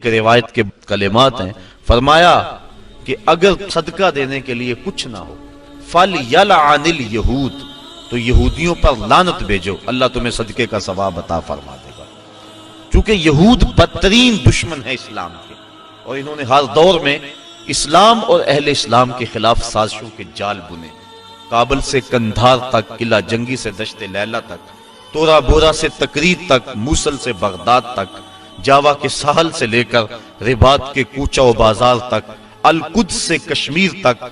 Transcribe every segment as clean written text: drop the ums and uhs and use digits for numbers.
روایت کے کلمات ہیں، فرمایا کہ اگر صدقہ دینے کے لیے کچھ نہ ہو فَلْيَلْعَنِ الْيَهُودِ، تو یہودیوں پر لعنت بھیجو، اللہ تمہیں صدقے کا ثواب عطا فرما دے گا۔ چونکہ یہود بدترین دشمن ہے اسلام کے، اور انہوں نے ہر دور میں اسلام اور اہل اسلام کے خلاف سازشوں کے جال بنے، کابل سے کندھار تک، قلعہ جنگی سے دشت لیلہ تک، تورا بورا سے تکریت تک، موصل سے بغداد تک، جاوا کے ساحل سے لے کر رباط کے کوچہ و بازار تک، القدس سے کشمیر تک،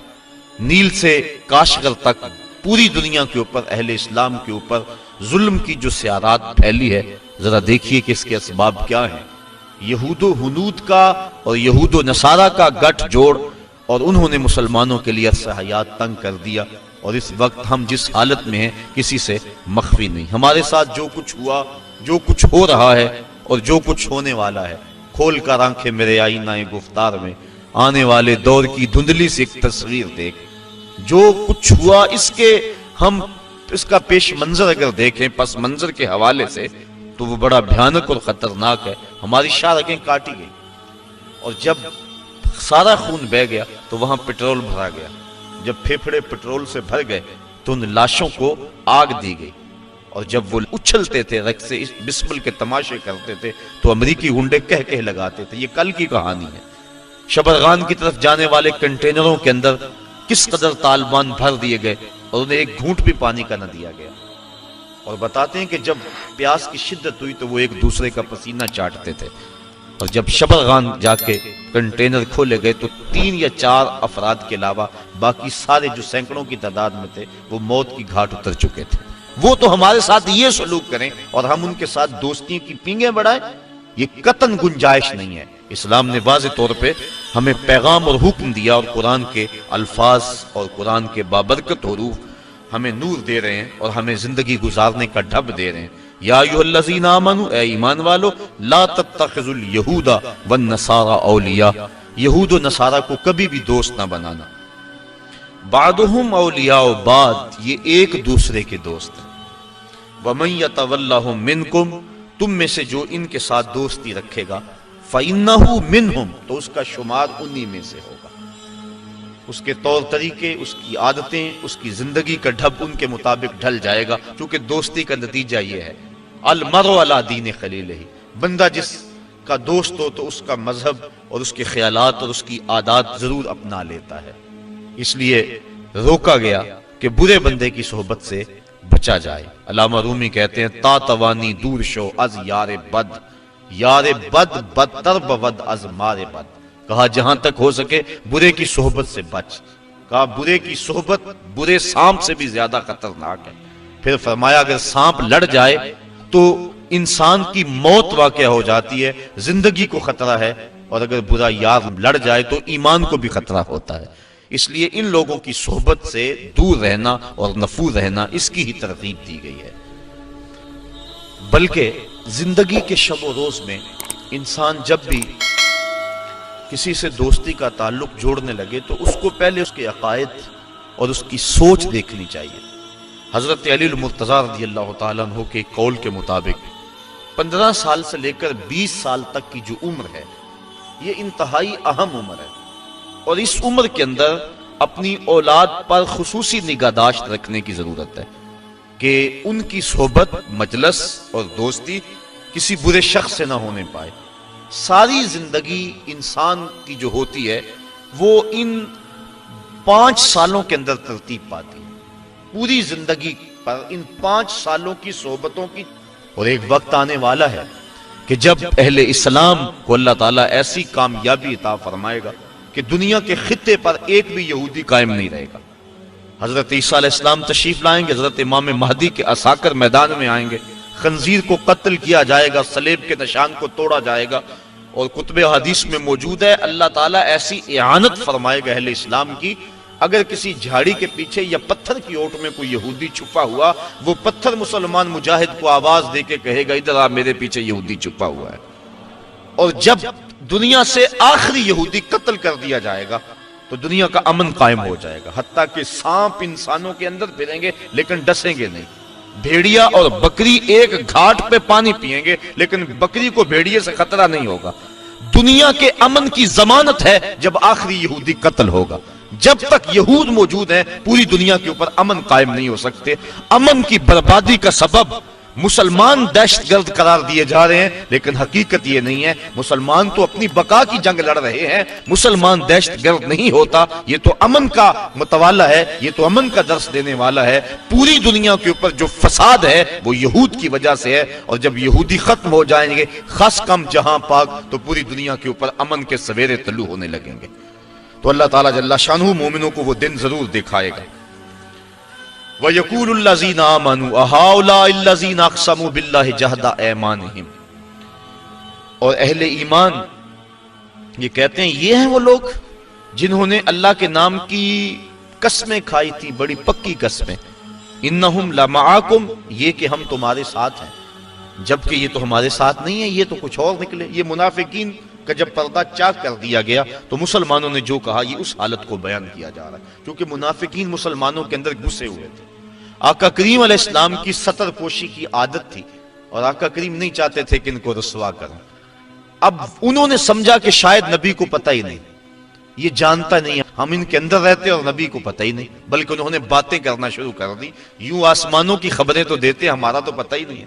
نیل سے کاشغر تک، پوری دنیا کے اوپر اہل اسلام کے اوپر ظلم کی جو سیارات پھیلی ہے، ذرا دیکھیے کہ اس کے اسباب کیا ہیں۔ یہود و ہنود کا اور یہود و نصارہ کا گٹھ جوڑ، اور انہوں نے مسلمانوں کے لیے عرصہ حیات تنگ کر دیا، اور اس وقت ہم جس حالت میں ہیں کسی سے مخفی نہیں۔ ہمارے ساتھ جو کچھ ہوا، جو کچھ ہو رہا ہے اور جو کچھ ہونے والا ہے، کھول کر آنکھیں میرے آئینہ گفتار میں، آنے والے دور کی دھندلی سے ایک تصویر دیکھ۔ جو کچھ ہوا اس کا پیش منظر اگر دیکھیں پس منظر کے حوالے سے، تو وہ بڑا بھیانک اور خطرناک ہے۔ ہماری شاہ کاٹی گئی، اور جب سارا خون بہہ گیا تو وہاں پٹرول بھرا گیا۔ جب پھیپھڑے پٹرول سے بھر گئے تو ان لاشوں کو آگ دی گئی، اور جب وہ اچھلتے تھے رقص سے بسمل کے تماشے کرتے تھے تو امریکی گنڈے کہہ لگاتے تھے۔ یہ کل کی کہانی ہے۔ شبرغان کی طرف جانے والے کنٹینروں کے اندر کس قدر طالبان بھر دیے گئے، اور انہیں ایک گھونٹ بھی پانی کا نہ دیا گیا۔ اور بتاتے ہیں کہ جب پیاس کی شدت ہوئی تو وہ ایک دوسرے کا پسینہ چاٹتے تھے، اور جب شبرغان جا کے کنٹینر کھولے گئے تو 3 یا 4 افراد کے علاوہ باقی سارے جو سینکڑوں کی تعداد میں تھے وہ موت کی گھاٹ اتر چکے تھے۔ وہ تو ہمارے ساتھ یہ سلوک کریں اور ہم ان کے ساتھ دوستی کی پینگیں بڑھائیں، یہ قطعاً گنجائش نہیں ہے۔ اسلام نے واضح طور پہ ہمیں پیغام اور حکم دیا، اور قرآن کے الفاظ اور قرآن کے بابرکت حروف ہمیں نور دے رہے ہیں اور ہمیں زندگی گزارنے کا ڈھب دے رہے ہیں۔ یا ایھا الذین آمنوا، اے ایمان والو، لا تتخذوا الیہود والنصارى اولیاء، یہود و نصارہ کو کبھی بھی دوست نہ بنانا۔ بعضهم اولیاء بعض، یہ ایک دوسرے کے دوست ہیں۔ ومن یتولہم منکم، تم میں سے جو ان کے ساتھ دوستی رکھے گا، فإنہ منہم، تو اس کا شمار انہی میں سے ہوگا۔ اس کے طور طریقے، اس کی عادتیں، اس کی زندگی کا ڈھب ان کے مطابق ڈھل جائے گا، کیونکہ دوستی کا نتیجہ یہ ہے، المرء علی دین خلیلہ، بندہ جس کا دوست ہو تو اس کا مذہب اور اس کے خیالات اور اس کی عادات ضرور اپنا لیتا ہے۔ اس لیے روکا گیا کہ برے بندے کی صحبت سے بچا جائے۔ علامہ رومی کہتے ہیں، تا توانی دور شو از یار بد، یار بد بدتر بود از مار بد۔ کہا جہاں تک ہو سکے برے کی صحبت سے بچ۔ کہا برے کی صحبت برے سانپ سے بھی زیادہ خطرناک ہے۔ پھر فرمایا اگر سانپ لڑ جائے تو انسان کی موت واقع ہو جاتی ہے، زندگی کو خطرہ ہے، اور اگر برا یار لڑ جائے تو ایمان کو بھی خطرہ ہوتا ہے۔ اس لیے ان لوگوں کی صحبت سے دور رہنا اور نفور رہنا، اس کی ہی ترغیب دی گئی ہے۔ بلکہ زندگی کے شب و روز میں انسان جب بھی کسی سے دوستی کا تعلق جوڑنے لگے تو اس کو پہلے اس کے عقائد اور اس کی سوچ دیکھنی چاہیے۔ حضرت علی المرتضیٰ رضی اللہ تعالیٰ عنہ کے قول کے مطابق 15 سال سے لے کر 20 سال تک کی جو عمر ہے، یہ انتہائی اہم عمر ہے، اور اس عمر کے اندر اپنی اولاد پر خصوصی نگہداشت رکھنے کی ضرورت ہے کہ ان کی صحبت، مجلس اور دوستی کسی برے شخص سے نہ ہونے پائے۔ ساری زندگی انسان کی جو ہوتی ہے وہ ان 5 سالوں کے اندر ترتیب پاتی ہے، پوری زندگی پر ان 5 سالوں کی صحبتوں کی۔ اور ایک وقت آنے والا ہے کہ جب اہل اسلام کو اللہ تعالیٰ ایسی کامیابی عطا فرمائے گا کہ دنیا کے خطے پر ایک بھی یہودی قائم نہیں رہے گا۔ حضرت عیسیٰ علیہ السلام تشریف لائیں گے، حضرت امام مہدی کے عساکر میدان میں آئیں گے، خنزیر کو قتل کیا جائے گا، صلیب کے نشان کو توڑا جائے گا، اور کتب حدیث میں موجود ہے اللہ تعالیٰ ایسی اعانت فرمائے گا اہل اسلام کی، اگر کسی جھاڑی کے پیچھے یا پتھر کی اوٹ میں کوئی یہودی چھپا ہوا، وہ پتھر مسلمان مجاہد کو آواز دے کے کہے گا ادھر آ، میرے پیچھے یہودی چھپا ہوا ہے۔ اور جب دنیا سے آخری یہودی قتل کر دیا جائے گا تو دنیا کا امن قائم ہو جائے گا، حتیٰ کہ سانپ انسانوں کے اندر پھریں گے لیکن ڈسیں گے نہیں۔ بھیڑیا اور بکری ایک گھاٹ پہ پانی پئیں گے لیکن بکری کو بھیڑیے سے خطرہ نہیں ہوگا۔ دنیا کے امن کی ضمانت ہے جب آخری یہودی قتل ہوگا. جب تک یہود موجود ہیں پوری دنیا کے اوپر امن قائم نہیں ہو سکتے. امن کی بربادی کا سبب مسلمان دہشت گرد قرار دیے جا رہے ہیں، لیکن حقیقت یہ نہیں ہے. مسلمان تو اپنی بقا کی جنگ لڑ رہے ہیں، مسلمان دہشت گرد نہیں ہوتا. یہ تو امن کا متوالا ہے، یہ تو امن کا درس دینے والا ہے. پوری دنیا کے اوپر جو فساد ہے وہ یہود کی وجہ سے ہے، اور جب یہودی ختم ہو جائیں گے خاص کم جہاں پاک، تو پوری دنیا کے اوپر امن کے سویرے طلوع ہونے لگیں گے. تو اللہ تعالیٰ جل شانہ مومنوں کو وہ دن ضرور دکھائے گا. وَيَقُولُ الَّذِينَ آمَنُوا أَهَؤُلَاءِ الَّذِينَ أَقْسَمُوا بِاللَّهِ جَهْدَ أَيْمَانِهِمْ، اور اہل ایمان یہ کہتے ہیں یہ ہیں وہ لوگ جنہوں نے اللہ کے نام کی قسمیں کھائی تھی، بڑی پکی قسمیں. إِنَّهُمْ لَمَعَكُمْ، یہ کہ ہم تمہارے ساتھ ہیں، جبکہ یہ تو ہمارے ساتھ نہیں ہے، یہ تو کچھ اور نکلے. یہ منافقین کا جب پردہ چاک کر دیا گیا تو مسلمانوں نے جو کہا یہ اس حالت کو بیان کیا جا رہا ہے، کیونکہ منافقین مسلمانوں کے اندر گھسے ہوئے تھے. آقا کریم علیہ السلام کی ستر پوشی کی عادت تھی، اور آقا کریم نہیں چاہتے تھے کہ ان کو رسوا کریں. اب انہوں نے سمجھا کہ شاید نبی کو پتہ ہی نہیں، یہ جانتا نہیں ہے، ہم ان کے اندر رہتے اور نبی کو پتہ ہی نہیں، بلکہ انہوں نے باتیں کرنا شروع کر دی. یوں آسمانوں کی خبریں تو دیتے، ہمارا تو پتہ ہی نہیں ہے.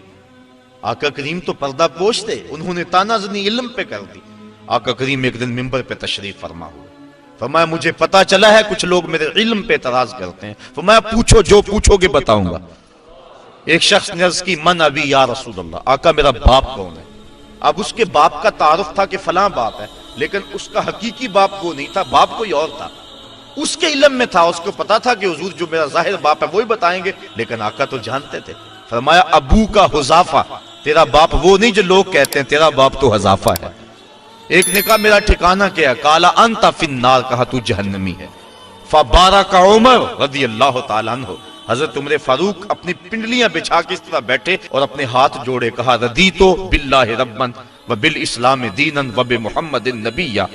آقا کریم تو پردہ پوش تھے، انہوں نے تانا زنی علم پہ کر دی. آقا کریم ایک دن منبر پہ تشریف فرما ہوئے، فرمایا مجھے پتا چلا ہے کچھ لوگ میرے علم پہ اعتراض کرتے ہیں. فرمایا پوچھو، جو پوچھو گے بتاؤں گا. ایک شخص نے عرض کی من ابی یا رسول اللہ، آقا میرا باپ کون ہے؟ اب اس کے باپ کا تعارف تھا کہ فلاں باپ ہے، لیکن اس کا حقیقی باپ وہ نہیں تھا، باپ کوئی اور تھا. اس کے علم میں تھا، اس کو پتا تھا کہ حضور جو میرا ظاہر باپ ہے وہی بتائیں گے، لیکن آقا تو جانتے تھے. فرمایا ابو کا حذافہ، تیرا باپ وہ نہیں جو لوگ کہتے ہیں، تیرا باپ تو حذافہ ہے. ایک نے کہا میرا ٹھکانہ کیا ہے؟ کالا انت فی النار، کہا تو جہنمی ہے. فبارک عمر رضی اللہ تعالیٰ عنہ، حضرت عمر فاروق اپنی پنڈلیاں بچھا کے اس طرح بیٹھے اور اپنے ہاتھ جوڑے، کہا ردیتو باللہ ربا وبالاسلام دینا وبمحمد نبیا.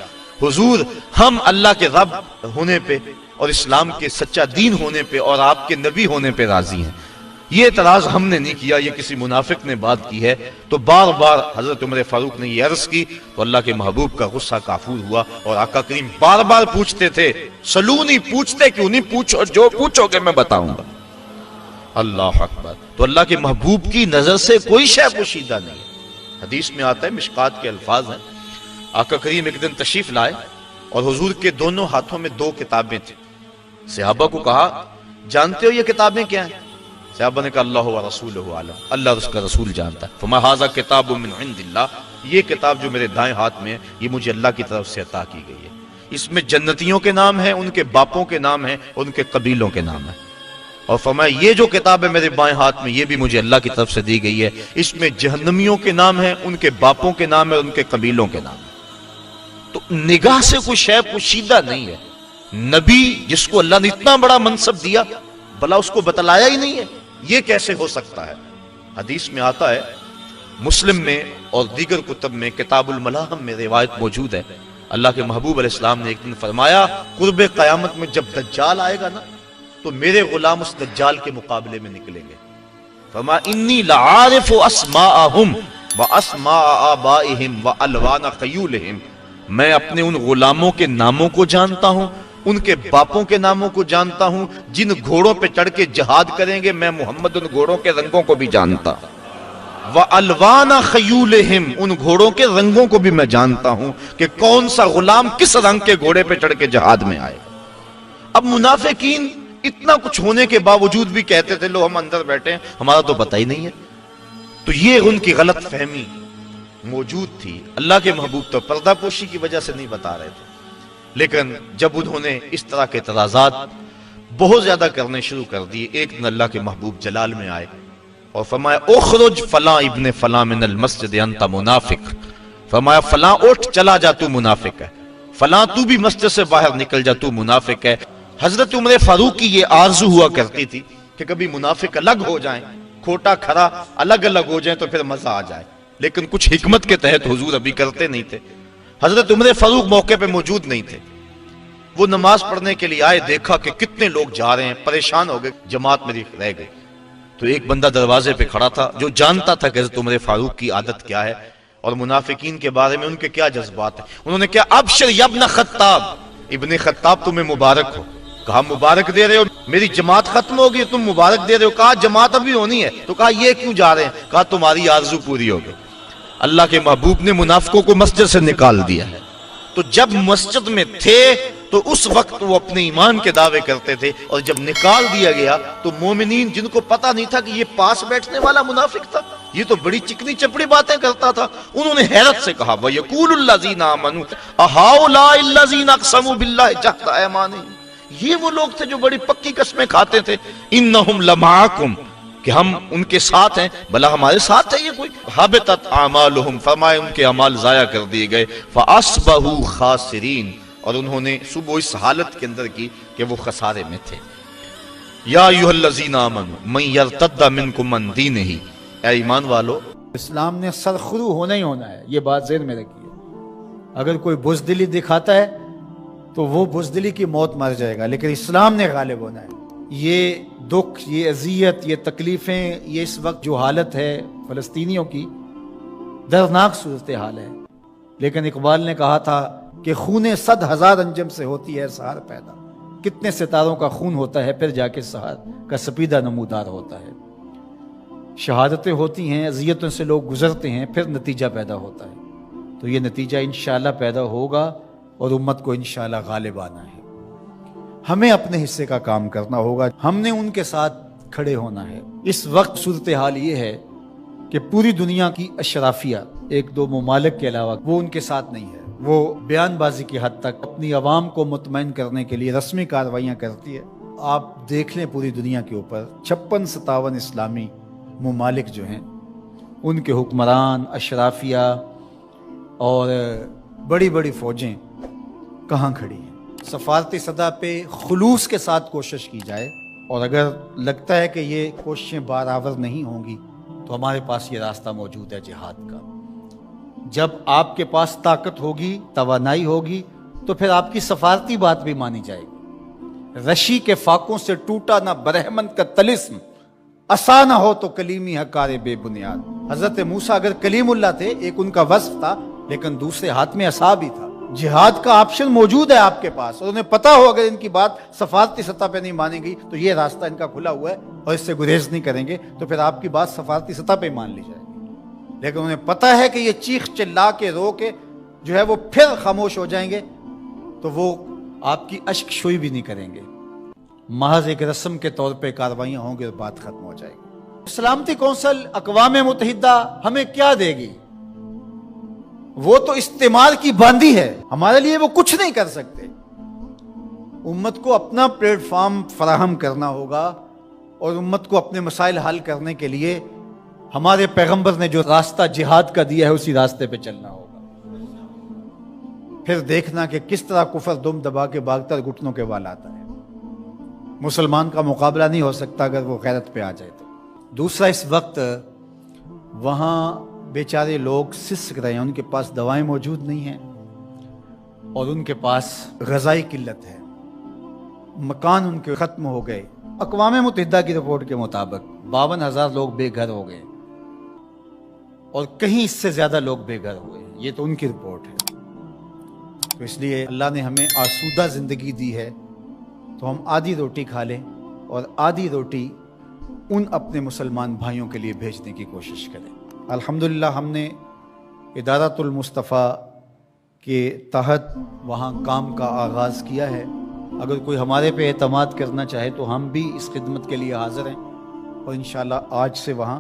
حضور ہم اللہ کے رب ہونے پہ اور اسلام کے سچا دین ہونے پہ اور آپ کے نبی ہونے پہ راضی ہیں. یہ اعتراض ہم نے نہیں کیا، یہ کسی منافق نے بات کی ہے. تو بار بار حضرت عمر فاروق نے یہ عرض کی تو اللہ کے محبوب کا غصہ کافور ہوا، اور آقا کریم بار بار پوچھتے تھے. سلونی، پوچھتے کیوں نہیں؟ پوچھو، جو پوچھو گے میں بتاؤں گا. اللہ اکبر. تو اللہ کے محبوب کی نظر سے کوئی شے پوشیدہ نہیں. حدیث میں آتا ہے، مشکات کے الفاظ ہیں، آقا کریم ایک دن تشریف لائے اور حضور کے دونوں ہاتھوں میں دو کتابیں تھیں. صحابہ کو کہا جانتے ہو یہ کتابیں کیا ہیں؟ صحابہ نے کہا اللہ و رسولہ عالم، اللہ اور اس کا رسول جانتا ہے. فما ھذا کتاب من عند اللہ، یہ کتاب جو میرے دائیں ہاتھ میں ہے یہ مجھے اللہ کی طرف سے عطا کی گئی ہے. اس میں جنتیوں کے نام ہیں، ان کے باپوں کے نام ہیں، ان کے قبیلوں کے نام ہیں. اور فرمایا یہ جو کتاب ہے میرے بائیں ہاتھ میں یہ بھی مجھے اللہ کی طرف سے دی گئی ہے، اس میں جہنمیوں کے نام ہیں، ان کے باپوں کے نام ہیں، ان کے قبیلوں کے نام ہیں. تو نگاہ سے کوئی شے پوشیدہ نہیں ہے. نبی جس کو اللہ نے اتنا بڑا منصب دیا، بھلا اس کو بتلایا ہی نہیں ہے، یہ کیسے ہو سکتا ہے؟ حدیث میں آتا ہے، مسلم میں اور دیگر کتب میں، کتاب الملاحم میں روایت موجود ہے، اللہ کے محبوب علیہ السلام نے ایک دن فرمایا قرب قیامت میں جب دجال آئے گا نا تو میرے غلام اس دجال کے مقابلے میں نکلیں گے. فرمایا انی لعارف اسماءہم واسماء آبائہم والوان خیولہم، میں اپنے ان غلاموں کے ناموں کو جانتا ہوں، ان کے باپوں کے ناموں کو جانتا ہوں، جن گھوڑوں پہ چڑھ کے جہاد کریں گے میں محمد ان گھوڑوں کے رنگوں کو بھی جانتا ہوں. وَأَلْوَانَ خَيُولِهِمْ، ان گھوڑوں کے رنگوں کو بھی میں جانتا ہوں کہ کون سا غلام کس رنگ کے گھوڑے پہ چڑھ کے جہاد میں آئے. اب منافقین اتنا کچھ ہونے کے باوجود بھی کہتے تھے لو ہم اندر بیٹھے ہیں، ہمارا تو پتہ ہی نہیں ہے. تو یہ ان کی غلط فہمی موجود تھی. اللہ کے محبوب تو پردہ پوشی کی وجہ سے نہیں بتا رہے تھے، لیکن جب انہوں نے اس طرح کے اعتراضات بہت زیادہ کرنے شروع کر دیے، ایک دن اللہ کے محبوب جلال میں آئے اور فرمایا اخرج فلاں ابن فلاں من المسجد انت منافق. فرمایا فلاں اٹھ چلا جا، تو منافق ہے. فلاں تو بھی مسجد سے باہر نکل جا، تو منافق ہے. حضرت عمر فاروق کی یہ آرزو ہوا کرتی تھی کہ کبھی منافق الگ ہو جائیں، کھوٹا کھرا الگ الگ ہو جائیں تو پھر مزہ آ جائے، لیکن کچھ حکمت کے تحت حضور ابھی کرتے نہیں تھے. حضرت عمر فاروق موقع پہ موجود نہیں تھے. وہ نماز پڑھنے کے لیے آئے، دیکھا کہ کتنے لوگ جا رہے ہیں، پریشان ہو گئے، جماعت میری رہ گئی. تو ایک بندہ دروازے پہ کھڑا تھا جو جانتا تھا کہ حضرت عمر فاروق کی عادت کیا ہے. اور منافقین کے بارے میں ان کے کیا جذبات ہیں. انہوں نے کیا ابشر یا ابن خطاب، ابن خطاب تمہیں مبارک ہو. کہا مبارک دے رہے ہو، میری جماعت ختم ہوگی تم مبارک دے رہے ہو. کہا جماعت ابھی ہونی ہے. تو کہا یہ کیوں جا رہے ہیں؟ کہا تمہاری آرزو پوری ہوگی. اللہ کے محبوب نے منافقوں کو مسجد سے نکال دیا ہے. تو جب مسجد میں تھے تو اس وقت وہ اپنے ایمان کے دعوے کرتے تھے، اور جب نکال دیا گیا تو مومنین جن کو پتہ نہیں تھا کہ یہ پاس بیٹھنے والا منافق تھا، یہ تو بڑی چکنی چپڑی باتیں کرتا تھا، انہوں نے حیرت سے کہا وَيَقُولُ الَّذِينَ آمَنُوا أَهَؤُلَاءِ الَّذِينَ أَقْسَمُوا بِاللَّهِ جَهْدَ أَيْمَانِهِمْ، یہ وہ لوگ تھے جو بڑی پکی قسمیں کھاتے تھے. إِنَّهُمْ لَمَعَكُمْ، کہ ہم ان کے ساتھ ہیں. بھلا ہمارے ساتھ ہے یہ کوئی؟ حبطت اعمالهم، فرمائے ان کے اعمال ضائع کر دیے گئے. فاصبحوا خاسرین، اور انہوں نے صبح اس حالت کے اندر کی کہ وہ خسارے میں تھے. یا ایھا الذین آمنوا من یرتد منکم عن دینہ، اے ایمان والو، اسلام نے سرخرو ہونا ہی ہونا ہے، یہ بات ذہن میں رکھیے. اگر کوئی بزدلی دکھاتا ہے تو وہ بزدلی کی موت مر جائے گا، لیکن اسلام نے غالب ہونا ہے. یہ دکھ، یہ اذیت، یہ تکلیفیں، یہ اس وقت جو حالت ہے فلسطینیوں کی، دردناک صورتحال ہے. لیکن اقبال نے کہا تھا کہ خون 100,000 انجم سے ہوتی ہے سحر پیدا. کتنے ستاروں کا خون ہوتا ہے پھر جا کے سحر کا سپیدہ نمودار ہوتا ہے. شہادتیں ہوتی ہیں، اذیتوں سے لوگ گزرتے ہیں، پھر نتیجہ پیدا ہوتا ہے. تو یہ نتیجہ انشاءاللہ پیدا ہوگا اور امت کو انشاءاللہ غالب آنا ہے. ہمیں اپنے حصے کا کام کرنا ہوگا، ہم نے ان کے ساتھ کھڑے ہونا ہے. اس وقت صورتحال یہ ہے کہ پوری دنیا کی اشرافیہ، ایک دو ممالک کے علاوہ، وہ ان کے ساتھ نہیں ہے. وہ بیان بازی کی حد تک اپنی عوام کو مطمئن کرنے کے لیے رسمی کارروائیاں کرتی ہے. آپ دیکھ لیں پوری دنیا کے اوپر 56-57 اسلامی ممالک جو ہیں، ان کے حکمران، اشرافیہ اور بڑی بڑی فوجیں کہاں کھڑی ہیں. سفارتی سطح پہ خلوص کے ساتھ کوشش کی جائے، اور اگر لگتا ہے کہ یہ کوششیں برآور نہیں ہوں گی تو ہمارے پاس یہ راستہ موجود ہے جہاد کا. جب آپ کے پاس طاقت ہوگی، توانائی ہوگی، تو پھر آپ کی سفارتی بات بھی مانی جائے گی. رشی کے فاقوں سے ٹوٹا نہ برہمن کا طلسم، عصا نہ ہو تو کلیمی حکار بے بنیاد. حضرت موسیٰ اگر کلیم اللہ تھے، ایک ان کا وصف تھا، لیکن دوسرے ہاتھ میں عصا بھی تھا. جہاد کا آپشن موجود ہے آپ کے پاس، اور انہیں پتا ہو اگر ان کی بات سفارتی سطح پہ نہیں مانے گی تو یہ راستہ ان کا کھلا ہوا ہے اور اس سے گریز نہیں کریں گے، تو پھر آپ کی بات سفارتی سطح پہ مان لی جائے گی. لیکن انہیں پتا ہے کہ یہ چیخ چلا کے رو کے جو ہے وہ پھر خاموش ہو جائیں گے، تو وہ آپ کی اشک شوئی بھی نہیں کریں گے. محض ایک رسم کے طور پہ کاروائیاں ہوں گی اور بات ختم ہو جائے گی. سلامتی کونسل اقوام متحدہ ہمیں کیا دے گی؟ وہ تو استعمار کی باندھی ہے، ہمارے لیے وہ کچھ نہیں کر سکتے. امت کو اپنا پلیٹ فارم فراہم کرنا ہوگا، اور امت کو اپنے مسائل حل کرنے کے لیے ہمارے پیغمبر نے جو راستہ جہاد کا دیا ہے اسی راستے پہ چلنا ہوگا. پھر دیکھنا کہ کس طرح کفر دم دبا کے بھاگتا گھٹنوں کے بال آتا ہے. مسلمان کا مقابلہ نہیں ہو سکتا اگر وہ غیرت پہ آ جائے تو. دوسرا، اس وقت وہاں بیچارے لوگ سسک رہے ہیں، ان کے پاس دوائیں موجود نہیں ہیں، اور ان کے پاس غذائی قلت ہے، مکان ان کے ختم ہو گئے. اقوام متحدہ کی رپورٹ کے مطابق 52,000 لوگ بے گھر ہو گئے، اور کہیں اس سے زیادہ لوگ بے گھر ہوئے. یہ تو ان کی رپورٹ ہے. تو اس لیے اللہ نے ہمیں آسودہ زندگی دی ہے، تو ہم آدھی روٹی کھا لیں اور آدھی روٹی ان اپنے مسلمان بھائیوں کے لیے بھیجنے کی کوشش کریں. الحمدللہ ہم نے ادارۃ المصطفیٰ کے تحت وہاں کام کا آغاز کیا ہے. اگر کوئی ہمارے پہ اعتماد کرنا چاہے تو ہم بھی اس خدمت کے لیے حاضر ہیں، اور انشاءاللہ آج سے وہاں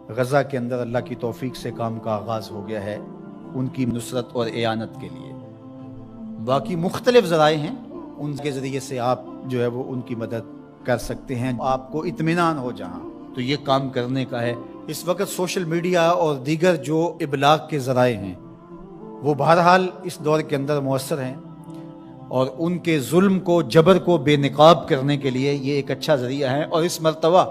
غزہ کے اندر اللہ کی توفیق سے کام کا آغاز ہو گیا ہے ان کی نصرت اور اعانت کے لیے. باقی مختلف ذرائع ہیں، ان کے ذریعے سے آپ جو ہے وہ ان کی مدد کر سکتے ہیں. آپ کو اطمینان ہو جہاں تو یہ کام کرنے کا ہے. اس وقت سوشل میڈیا اور دیگر جو ابلاغ کے ذرائع ہیں وہ بہرحال اس دور کے اندر مؤثر ہیں، اور ان کے ظلم کو، جبر کو بے نقاب کرنے کے لیے یہ ایک اچھا ذریعہ ہے. اور اس مرتبہ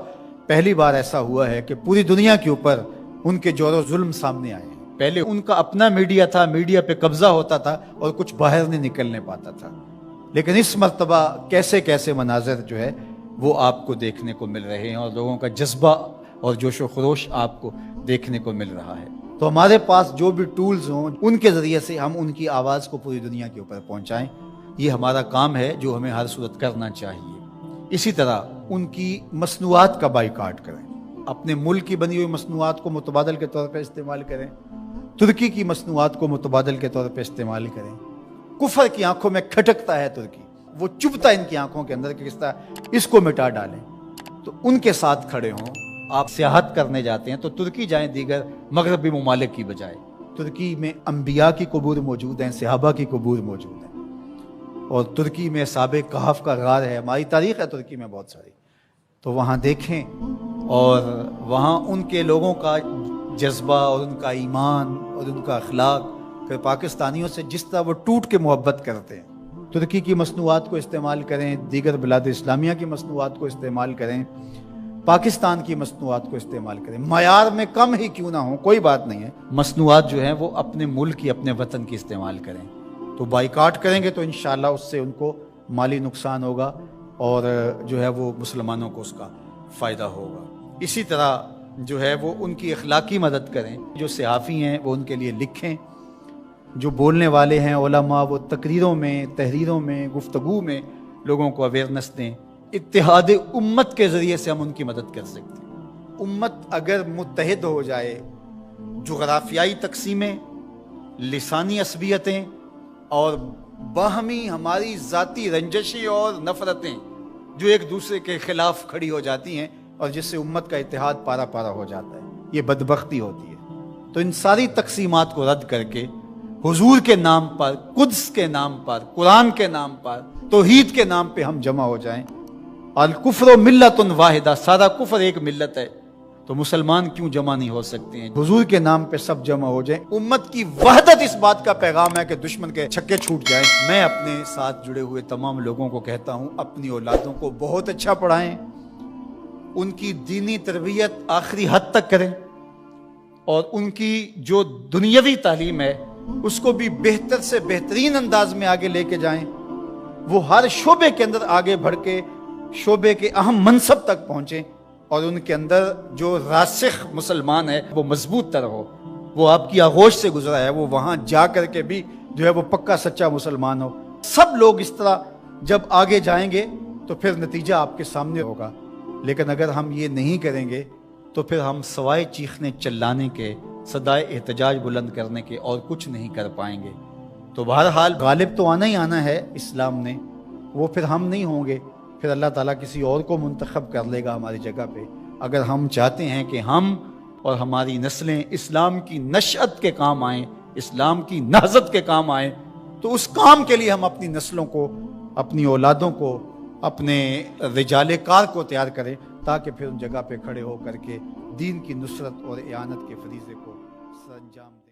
پہلی بار ایسا ہوا ہے کہ پوری دنیا کے اوپر ان کے جور و ظلم سامنے آئے ہیں. پہلے ان کا اپنا میڈیا تھا، میڈیا پہ قبضہ ہوتا تھا اور کچھ باہر نہیں نکلنے پاتا تھا. لیکن اس مرتبہ کیسے کیسے مناظر جو ہے وہ آپ کو دیکھنے کو مل رہے ہیں، اور لوگوں کا جذبہ اور جوش و خروش آپ کو دیکھنے کو مل رہا ہے. تو ہمارے پاس جو بھی ٹولز ہوں ان کے ذریعے سے ہم ان کی آواز کو پوری دنیا کے اوپر پہنچائیں. یہ ہمارا کام ہے جو ہمیں ہر صورت کرنا چاہیے. اسی طرح ان کی مصنوعات کا بائیکاٹ کریں. اپنے ملک کی بنی ہوئی مصنوعات کو متبادل کے طور پہ استعمال کریں. ترکی کی مصنوعات کو متبادل کے طور پہ استعمال کریں. کفر کی آنکھوں میں کھٹکتا ہے ترکی، وہ چبھتا ہے ان کی آنکھوں کے اندر کہ کس طرح اس کو مٹا ڈالیں. تو ان کے ساتھ کھڑے ہوں. آپ سیاحت کرنے جاتے ہیں تو ترکی جائیں دیگر مغربی ممالک کی بجائے. ترکی میں انبیاء کی قبور موجود ہیں، صحابہ کی قبور موجود ہیں، اور ترکی میں اصحاب کہف کا غار ہے. ہماری تاریخ ہے ترکی میں بہت ساری. تو وہاں دیکھیں اور وہاں ان کے لوگوں کا جذبہ اور ان کا ایمان اور ان کا اخلاق پھر پاکستانیوں سے جس طرح وہ ٹوٹ کے محبت کرتے ہیں. ترکی کی مصنوعات کو استعمال کریں، دیگر بلاد اسلامیہ کی مصنوعات کو استعمال کریں، پاکستان کی مصنوعات کو استعمال کریں. معیار میں کم ہی کیوں نہ ہوں کوئی بات نہیں ہے، مصنوعات جو ہیں وہ اپنے ملک کی، اپنے وطن کی استعمال کریں. تو بائیکاٹ کریں گے تو انشاءاللہ اس سے ان کو مالی نقصان ہوگا اور جو ہے وہ مسلمانوں کو اس کا فائدہ ہوگا. اسی طرح جو ہے وہ ان کی اخلاقی مدد کریں. جو صحافی ہیں وہ ان کے لیے لکھیں، جو بولنے والے ہیں علماء وہ تقریروں میں، تحریروں میں، گفتگو میں لوگوں کو اویئرنیس دیں. اتحاد امت کے ذریعے سے ہم ان کی مدد کر سکتے ہیں. امت اگر متحد ہو جائے، جغرافیائی تقسیمیں، لسانی عصبیتیں اور باہمی ہماری ذاتی رنجشیں اور نفرتیں جو ایک دوسرے کے خلاف کھڑی ہو جاتی ہیں اور جس سے امت کا اتحاد پارا پارا ہو جاتا ہے، یہ بدبختی ہوتی ہے. تو ان ساری تقسیمات کو رد کر کے حضور کے نام پر، قدس کے نام پر، قرآن کے نام پر، توحید کے نام پہ ہم جمع ہو جائیں. الکفر ملت واحدہ، سارا کفر ایک ملت ہے، تو مسلمان کیوں جمع نہیں ہو سکتے ہیں؟ حضور کے نام پہ سب جمع ہو جائیں. امت کی وحدت اس بات کا پیغام ہے کہ دشمن کے چھکے چھوٹ جائیں. میں اپنے ساتھ جڑے ہوئے تمام لوگوں کو کہتا ہوں اپنی اولادوں کو بہت اچھا پڑھائیں، ان کی دینی تربیت آخری حد تک کریں، اور ان کی جو دنیاوی تعلیم ہے اس کو بھی بہتر سے بہترین انداز میں آگے لے کے جائیں. وہ ہر شعبے کے اندر آگے بڑھ کے شعبے کے اہم منصب تک پہنچیں، اور ان کے اندر جو راسخ مسلمان ہے وہ مضبوط تر ہو. وہ آپ کی آغوش سے گزرا ہے، وہ وہاں جا کر کے بھی جو ہے وہ پکا سچا مسلمان ہو. سب لوگ اس طرح جب آگے جائیں گے تو پھر نتیجہ آپ کے سامنے ہوگا. لیکن اگر ہم یہ نہیں کریں گے تو پھر ہم سوائے چیخنے چلانے کے، صدائے احتجاج بلند کرنے کے اور کچھ نہیں کر پائیں گے. تو بہرحال غالب تو آنا ہی آنا ہے اسلام نے، وہ پھر ہم نہیں ہوں گے، پھر اللہ تعالیٰ کسی اور کو منتخب کر لے گا ہماری جگہ پہ. اگر ہم چاہتے ہیں کہ ہم اور ہماری نسلیں اسلام کی نشأت کے کام آئیں، اسلام کی نہضت کے کام آئیں، تو اس کام کے لیے ہم اپنی نسلوں کو، اپنی اولادوں کو، اپنے رجال کار کو تیار کریں، تاکہ پھر ان جگہ پہ کھڑے ہو کر کے دین کی نصرت اور اعانت کے فریضے کو سر انجام دیں.